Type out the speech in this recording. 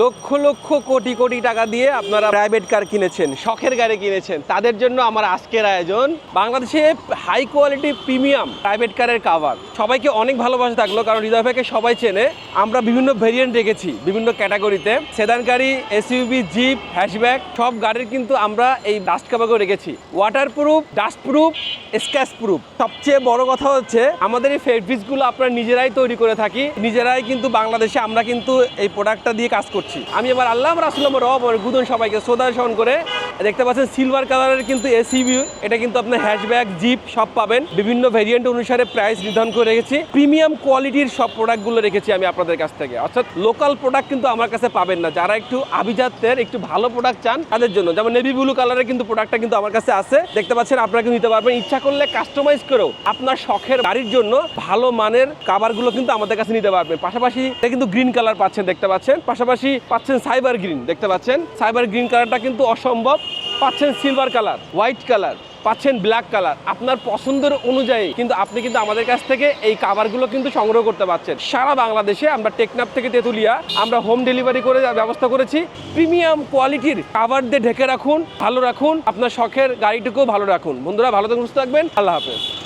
লক্ষ লক্ষ কোটি কোটি টাকা দিয়ে আপনারা প্রাইভেট কার কিনেছেন, শখের গাড়ি কিনেছেন, তাদের জন্য আমার আজকের আয়োজন বাংলাদেশে হাই কোয়ালিটি প্রিমিয়াম প্রাইভেট কারের কাভার। সবাইকে অনেক ভালোবাসা থাকলো, কারণ হৃদয় ভাইকে সবাই চেনে। আমরা বিভিন্ন ভেরিয়েন্ট রেখেছি বিভিন্ন ক্যাটাগরিতে, সেদান গাড়ি, এসইউভি, জিপ, হ্যাশব্যাক, সব গাড়ির কিন্তু আমরা এই ডাস্ট কাভারগুলো রেখেছি। Water proof, dust proof, scratch proof. সবচেয়ে বড় কথা হচ্ছে আমাদের এই ফেব্রিক্সগুলো আমরা নিজেরাই তৈরি করে থাকি, নিজেরাই কিন্তু বাংলাদেশে আমরা কিন্তু এই প্রোডাক্টটা দিয়ে কাজ করছি। আমি এবার আল্লাহ রাসুল রব গুদন সবাইকে শ্রদ্ধা স্মরণ করে দেখতে পাচ্ছেন সিলভার কালারের কিন্তু এসইভি, এটা কিন্তু আপনার হ্যাশব্যাক, জিপ সব পাবেন। বিভিন্ন ভেরিয়েন্ট অনুসারে প্রাইস নির্ধারণ করে রেখেছি। প্রিমিয়াম কোয়ালিটির সব প্রোডাক্টগুলো রেখেছি আমি আপনাদের কাছ থেকে, অর্থাৎ লোকাল প্রোডাক্ট কিন্তু আমার কাছে পাবেন না। যারা একটু আভিজাত্যের একটু ভালো প্রোডাক্ট চান তাদের জন্য, যেমন নেভি ব্লু কালারের কিন্তু প্রোডাক্টটা কিন্তু আমার কাছে আছে, দেখতে পাচ্ছেন। আপনারা কিন্তু নিতে পারবেন, ইচ্ছা করলে কাস্টমাইজ করেও আপনার শখের গাড়ির জন্য ভালো মানের কাভারগুলো কিন্তু আমাদের কাছে নিতে পারবেন। পাশাপাশি এটা কিন্তু গ্রিন কালার পাচ্ছেন, দেখতে পাচ্ছেন। পাশাপাশি পাচ্ছেন সাইবার গ্রিন, দেখতে পাচ্ছেন। সাইবার গ্রিন কালারটা কিন্তু অসম্ভব। পাচ্ছেন সিলভার কালার, হোয়াইট কালার, পাচ্ছেন ব্ল্যাক কালার। আপনার পছন্দের অনুযায়ী কিন্তু আপনি কিন্তু আমাদের কাছ থেকে এই কাভারগুলো কিন্তু সংগ্রহ করতে পারছেন। সারা বাংলাদেশে আমরা টেকনাফ থেকে তেতুলিয়া আমরা হোম ডেলিভারি করে ব্যবস্থা করেছি। প্রিমিয়াম কোয়ালিটির কাভার দিয়ে ঢেকে রাখুন, ভালো রাখুন, আপনার শখের গাড়িটুকুও ভালো রাখুন। বন্ধুরা ভালো থাকুন, সুস্থ থাকবেন। আল্লাহ হাফেজ।